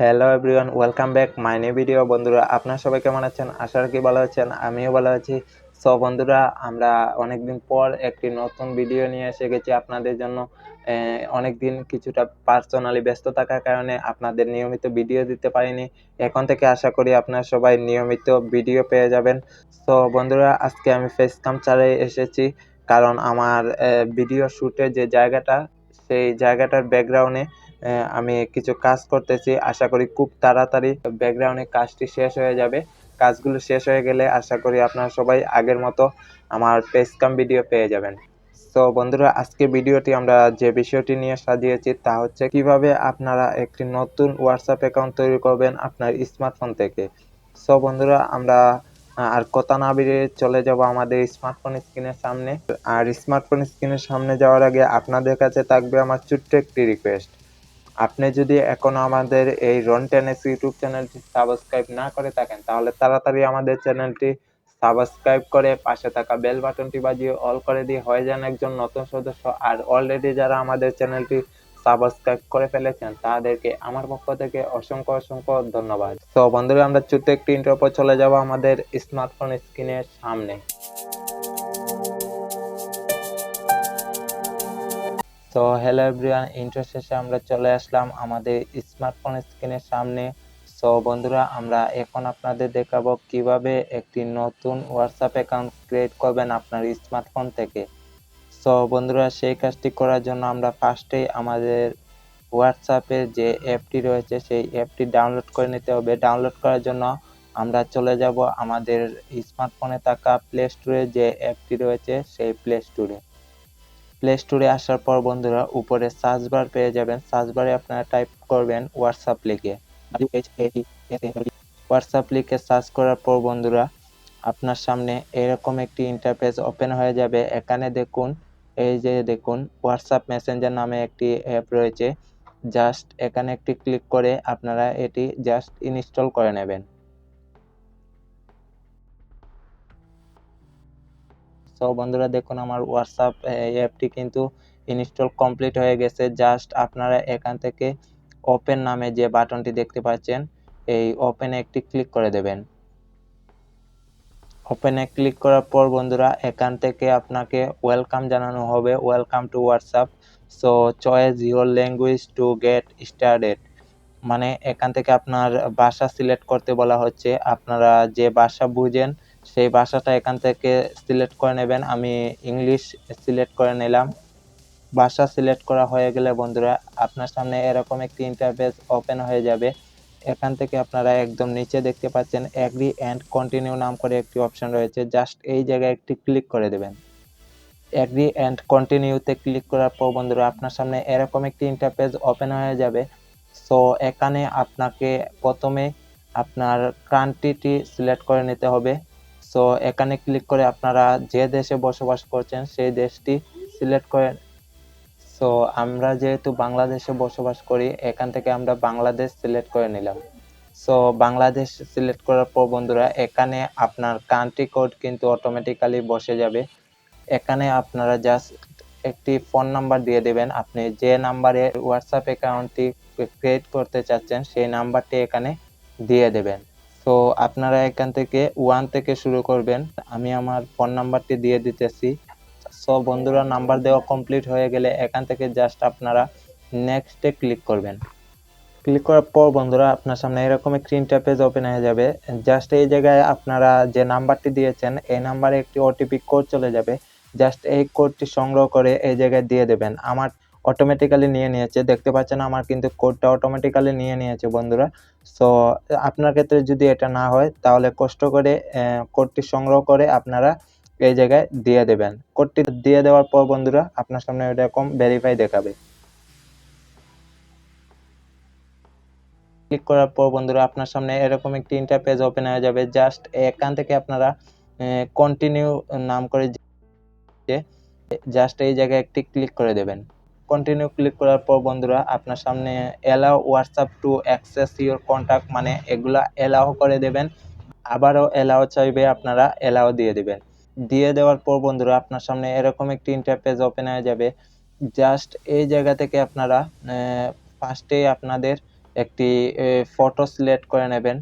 Hello everyone, welcome back my new video. বন্ধুরা, আপনারা সবাই কেমন আছেন? আশা রাখি ভালো আছেন, আমিও ভালো আছি। সো বন্ধুরা, আমরা অনেকদিন পর একটি নতুন ভিডিও নিয়ে এসে গেছি আপনাদের জন্য। অনেকদিন কিছুটা পার্সোনালি ব্যস্ত থাকার কারণে আপনাদের নিয়মিত ভিডিও দিতে পারিনি। এখন থেকে আশা করি আপনারা সবাই নিয়মিত ভিডিও পেয়ে যাবেন। সো বন্ধুরা, আজকে আমি ফেস ক্যাম ছাড়াই এসেছি, কারণ আমার ভিডিও শ্যুটের যে জায়গাটা, সেই জায়গাটার ব্যাকগ্রাউন্ডে আমি কিছু কাজ করতেছি। আশা করি খুব তাড়াতাড়ি ব্যাকগ্রাউন্ডে কাজটি শেষ হয়ে যাবে। কাজগুলো শেষ হয়ে গেলে আশা করি আপনারা সবাই আগের মতো আমার ফেস ক্যাম ভিডিও পেয়ে যাবেন। তো বন্ধুরা, আজকে ভিডিওটি আমরা যে বিষয়টি নিয়ে সাজিয়েছি তা হচ্ছে কিভাবে আপনারা একটি নতুন হোয়াটসঅ্যাপ অ্যাকাউন্ট তৈরি করবেন আপনার স্মার্টফোন থেকে। সো বন্ধুরা, আমরা আর কথা না বেরিয়ে চলে যাব আমাদের স্মার্টফোন স্ক্রিনের সামনে। আর স্মার্টফোন স্ক্রিনের সামনে যাওয়ার আগে আপনাদের কাছে থাকবে আমার ছোট্ট একটি রিকোয়েস্ট। আপনি যদি এখনো আমাদের এই রন টেনেস ইউটিউব চ্যানেলটি সাবস্ক্রাইব না করে থাকেন, তাহলে তাড়াতাড়ি আমাদের চ্যানেলটি সাবস্ক্রাইব করে পাশে থাকা বেল বাটনটি বাজিয়ে অল করে দিয়ে হয়ে যান একজন নতুন সদস্য। আর অলরেডি যারা আমাদের চ্যানেলটি সাবস্ক্রাইব করে ফেলেছেন তাদেরকে আমার পক্ষ থেকে অসংখ্য অসংখ্য ধন্যবাদ। তো বন্ধুরা, আমরা ছোট্ট একটি ইন্ট্রোর পর চলে যাব আমাদের স্মার্টফোন স্ক্রিনের সামনে। তো হ্যালো এভরিওয়ান, ইন্ট্রো শেষে আমরা চলে আসলাম আমাদের স্মার্টফোন স্ক্রিনের সামনে। সো বন্ধুরা, আমরা এখন আপনাদের দেখাবো কিভাবে একটি নতুন হোয়াটসঅ্যাপ অ্যাকাউন্ট ক্রিয়েট করবেন আপনার স্মার্টফোন থেকে। সো বন্ধুরা, সেই কাজটি করার জন্য আমরা ফার্স্টেই আমাদের হোয়াটসঅ্যাপের যে অ্যাপটি রয়েছে সেই অ্যাপটি ডাউনলোড করে নিতে হবে। ডাউনলোড করার জন্য আমরা চলে যাব আমাদের স্মার্টফোনে থাকা প্লে স্টোরে, যে অ্যাপটি রয়েছে সেই প্লে স্টোরে আসার পর বন্ধুরা, উপরে সার্চ বার পেয়ে যাবেন। সার্চ বারে আপনারা টাইপ করবেন হোয়াটসঅ্যাপ লিখে। হোয়াটসঅ্যাপ লিখে সার্চ করার পর বন্ধুরা, আপনার সামনে এরকম একটি ইন্টারফেস ওপেন হয়ে যাবে। এখানে দেখুন, এই যে দেখুন, হোয়াটসঅ্যাপ মেসেঞ্জার নামে একটি অ্যাপ রয়েছে। জাস্ট এখানে একটি ক্লিক করে আপনারা এটি জাস্ট ইনস্টল করে নেবেন। সো বন্ধুরা, দেখুন আমার হোয়াটসঅ্যাপ অ্যাপটি কিন্তু ইনস্টল কমপ্লিট হয়ে গেছে। জাস্ট আপনারা এখান থেকে ওপেন নামে যে বাটনটি দেখতে পাচ্ছেন, এই ওপেনে একটি ক্লিক করে দেবেন। ওপেনে ক্লিক করার পর বন্ধুরা, এখান থেকে আপনাকে ওয়েলকাম জানানো হবে, welcome to WhatsApp. So choice your language to get started, মানে এখান থেকে আপনার ভাষা সিলেক্ট করতে বলা হচ্ছে। আপনারা যে ভাষা বুঝেন সেই ভাষাটা এখান থেকে সিলেক্ট করে নেবেন। আমি ইংলিশ সিলেক্ট করে নিলাম। ভাষা সিলেক্ট করা হয়ে গেলে বন্ধুরা, আপনার সামনে এরকম একটি ইন্টারফেস ওপেন হয়ে যাবে। এখান থেকে আপনারা একদম নিচে দেখতে পাচ্ছেন এগ্রি অ্যান্ড কন্টিনিউ নাম করে একটি অপশন রয়েছে। জাস্ট এই জায়গায় একটি ক্লিক করে দেবেন। এগ্রি অ্যান্ড কন্টিনিউতে ক্লিক করার পর বন্ধুরা, আপনার সামনে এরকম একটি ইন্টারফেস ওপেন হয়ে যাবে। সো এখানে আপনাকে প্রথমে আপনার কান্ট্রিটি সিলেক্ট করে নিতে হবে। সো এখানে ক্লিক করে আপনারা যে দেশে বসবাস করছেন সেই দেশটি সিলেক্ট করে। সো আমরা যেহেতু বাংলাদেশে বসবাস করি, এখান থেকে আমরা বাংলাদেশ সিলেক্ট করে নিলাম। সো বাংলাদেশ সিলেক্ট করার পর বন্ধুরা, এখানে আপনার কান্ট্রি কোড কিন্তু অটোমেটিক্যালি বসে যাবে। এখানে আপনারা জাস্ট একটি ফোন নাম্বার দিয়ে দেবেন। আপনি যে নাম্বারে হোয়াটসঅ্যাপ অ্যাকাউন্টটি ক্রিয়েট করতে চাচ্ছেন সেই নাম্বারটি এখানে দিয়ে দেবেন। তো আপনারা এখান থেকে 1 থেকে শুরু করবেন। আমি আমার ফোন নাম্বারটি দিয়ে দিতেছি। সো বন্ধুরা, নাম্বার দেওয়া কমপ্লিট হয়ে গেলে এখান থেকে জাস্ট আপনারা নেক্সটে ক্লিক করবেন। ক্লিক করার পর বন্ধুরা, আপনার সামনে এরকম একটি ইন্টারফেস ওপেন হয়ে যাবে। জাস্ট এই জায়গায় আপনারা যে নাম্বারটি দিয়েছেন এই নাম্বারে একটি ওটিপি কোড চলে যাবে। জাস্ট এই কোডটি সংগ্রহ করে এই জায়গায় দিয়ে দেবেন। আমার অটোমেটিক্যালি নিয়ে নিয়েছে, দেখতে পাচ্ছেন আমার কিন্তু কোডটা অটোমেটিক্যালি নিয়ে নিয়েছে বন্ধুরা। সো আপনার ক্ষেত্রে যদি এটা না হয় তাহলে কষ্ট করে কোডটি সংগ্রহ করে আপনারা এই জায়গায় দিয়ে দেবেন। কোডটি দিয়ে দেওয়ার পর বন্ধুরা, আপনার সামনে এরকম ভেরিফাই দেখাবে। ক্লিক করার পর বন্ধুরা, আপনার সামনে এরকম একটি ইন্টারফেস ওপেন হয়ে যাবে। জাস্ট এখান থেকে আপনারা কন্টিনিউ নাম করে যে জাস্ট এই জায়গায় একটি ক্লিক করে দেবেন। কন্টিনিউ ক্লিক করার পর বন্ধুরা, আপনার সামনে allow WhatsApp to access your contact, মানে এগুলা অ্যালাউ করে দেবেন। আবারও অ্যালাউ চাইবে, আপনারা অ্যালাউ দিয়ে দেবেন। দিয়ে দেওয়ার পর বন্ধুরা, আপনার সামনে এরকম একটি ইন্টারফেস ওপেন হয়ে যাবে। জাস্ট এই জায়গা থেকে আপনারা ফার্স্টেই আপনাদের একটি ফটো সিলেক্ট করে নেবেন।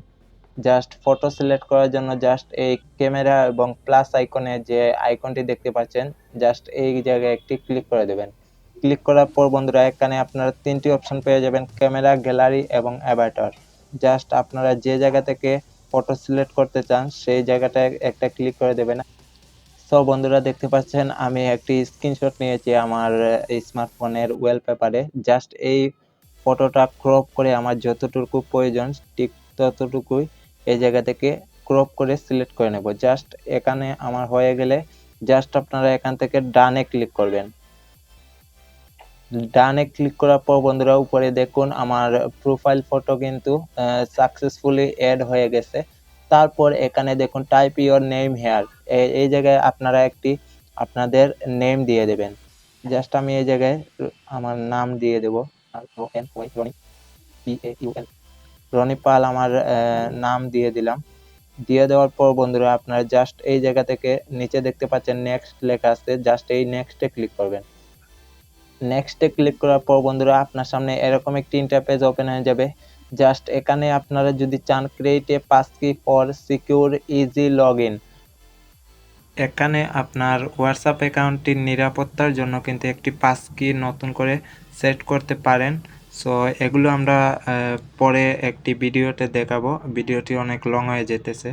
জাস্ট ফটো সিলেক্ট করার জন্য জাস্ট এই ক্যামেরা এবং প্লাস আইকনে যে আইকনটি দেখতে পাচ্ছেন, জাস্ট এই জায়গায় একটি ক্লিক করে দেবেন। ক্লিক করার পর বন্ধুরা এখানে আপনারা 3টি অপশন পেয়ে যাবেন, ক্যামেরা, গ্যালারি এবং অ্যাভাটার। জাস্ট আপনারা যে জায়গা থেকে ফটো সিলেক্ট করতে চান সেই জায়গাটায় একটা ক্লিক করে দেবেন। সো বন্ধুরা দেখতে পাচ্ছেন আমি একটি স্ক্রিনশট নিয়েছি আমার স্মার্টফোনের ওয়ালপেপারে। জাস্ট এই ফটোটা ক্রপ করে আমার যতটুকু প্রয়োজন ঠিক ততটুকুই এই জায়গা থেকে ক্রপ করে সিলেক্ট করে নেব। জাস্ট এখানে আমার হয়ে গেলে জাস্ট আপনারা এখান থেকে ডানে ক্লিক করবেন। ডানে ক্লিক করার পর বন্ধুরা উপরে দেখুন আমার প্রোফাইল ফটো কিন্তু সাকসেসফুলি অ্যাড হয়ে গেছে। তারপর এখানে দেখুন টাইপ ইওর নেম হেয়ার, এই জায়গায় আপনারা একটি আপনাদের নেম দিয়ে দেবেন। জাস্ট আমি এই জায়গায় আমার নাম দিয়ে দেব, রনি পাল আমার নাম দিয়ে দিলাম। দিয়ে দেওয়ার পর বন্ধুরা আপনারা জাস্ট এই জায়গা থেকে নিচে দেখতে পাচ্ছেন নেক্সট লেখা আছে, জাস্ট এই নেক্সটে ক্লিক করবেন। নেক্সটে ক্লিক করার পর বন্ধুরা আপনার সামনে এরকম একটি ইন্টারফেস ওপেন হয়ে যাবে। জাস্ট এখানে আপনারা যদি চান create a passkey for secure easy login, এখানে আপনার হোয়াটসঅ্যাপ অ্যাকাউন্টটির নিরাপত্তার জন্য কিন্তু একটি পাসকি নতুন করে সেট করতে পারেন। সো এগুলো আমরা পরে একটি ভিডিওতে দেখাবো, ভিডিওটি অনেক লং হয়ে যেতেছে,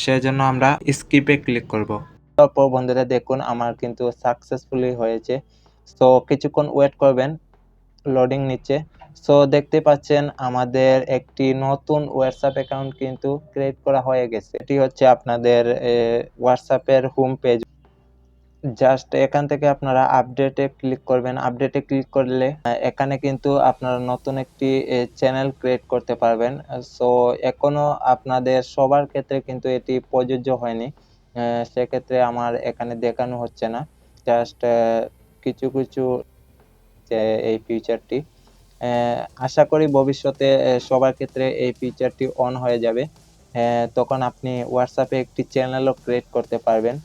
সেজন্য আমরা স্কিপে ক্লিক করব। তারপর বন্ধুরা দেখুন আমার কিন্তু সাকসেসফুলি হয়েছে। সো কিছুক্ষণ ওয়েট করবেন, লোডিং নিচ্ছে। সো দেখতে পাচ্ছেন আমাদের একটি নতুন হোয়াটসঅ্যাপ অ্যাকাউন্ট কিন্তু ক্রিয়েট করা হয়ে গেছে। এটি হচ্ছে আপনাদের হোয়াটসঅ্যাপের হোম পেজ। জাস্ট এখান থেকে আপনারা আপডেটে ক্লিক করবেন। আপডেটে ক্লিক করলে এখানে কিন্তু আপনারা নতুন একটি চ্যানেল ক্রিয়েট করতে পারবেন। সো এখনো আপনাদের সবার ক্ষেত্রে কিন্তু এটি প্রযোজ্য হয়নি, সেক্ষেত্রে আমার এখানে দেখানো হচ্ছে না। জাস্ট কিছু কিছু এই ফিচারটি আশা করি ভবিষ্যতে সবার ক্ষেত্রে এই ফিচারটি অন হয়ে যাবে, তখন আপনি হোয়াটসঅ্যাপে একটি চ্যানেলও ক্রিয়েট করতে পারবেন।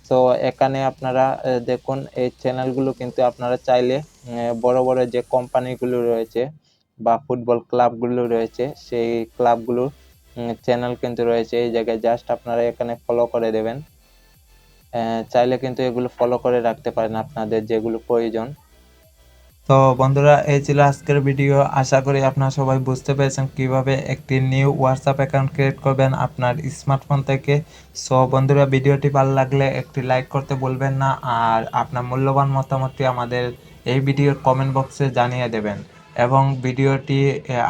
তো এখানে আপনারা দেখুন এই চ্যানেলগুলো কিন্তু আপনারা চাইলে বড় বড় যে কোম্পানিগুলো রয়েছে বা ফুটবল ক্লাবগুলো রয়েছে সেই ক্লাবগুলোর চ্যানেল কিন্তু রয়েছে এই জায়গায়। জাস্ট আপনারা এখানে ফলো করে দেবেন। চাইলে কিন্তু এগুলো ফলো করে রাখতে পারেন আপনাদের যেগুলো প্রয়োজন। তো বন্ধুরা এই ছিল আজকের ভিডিও, আশা করি আপনারা সবাই বুঝতে পেরেছেন কিভাবে একটি নিউ হোয়াটসঅ্যাপ অ্যাকাউন্ট ক্রিয়েট করবেন আপনার স্মার্টফোন থেকে। সো বন্ধুরা ভিডিওটি ভালো লাগলে একটি লাইক করতে ভুলবেন না, আর আপনার মূল্যবান মতামতটি আমাদের এই ভিডিওর কমেন্ট বক্সে জানিয়ে দেবেন, এবং ভিডিওটি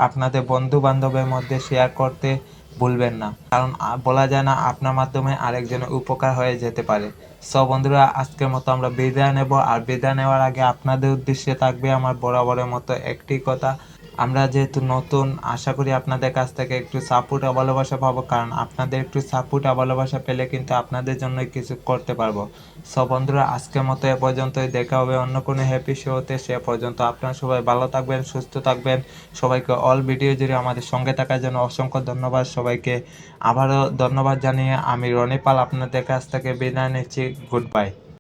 আপনাদের বন্ধু বান্ধবের মধ্যে শেয়ার করতে ভুলবেন না, কারণ বলা যায় না আপনার মাধ্যমে আরেকজনের উপকার হয়ে যেতে পারে। সো বন্ধুরা আজকের মতো আমরা বিদায় নেব, আর বিদায় নেওয়ার আগে আপনাদের উদ্দেশ্যে থাকবে আমার বরাবরের মতো একটি কথা, আমরা যেহেতু নতুন আশা করি আপনাদের কাছ থেকে একটু সাপোর্ট আর ভালোবাসা পাবো, কারণ আপনাদের একটু সাপোর্ট আর ভালোবাসা পেলে কিন্তু আপনাদের জন্য কিছু করতে পারবো। সো বন্ধুরা আজকের মতো এ পর্যন্তই, দেখা হবে অন্য কোনো হ্যাপি শোতে। সে পর্যন্ত আপনারা সবাই ভালো থাকবেন, সুস্থ থাকবেন। সবাইকে অল ভিডিও জুড়ে আমাদের সঙ্গে থাকার জন্য অসংখ্য ধন্যবাদ। সবাইকে আবারও ধন্যবাদ জানিয়ে আমি রনি পাল আপনাদের কাছ থেকে বিদায় নিচ্ছি। Good bye.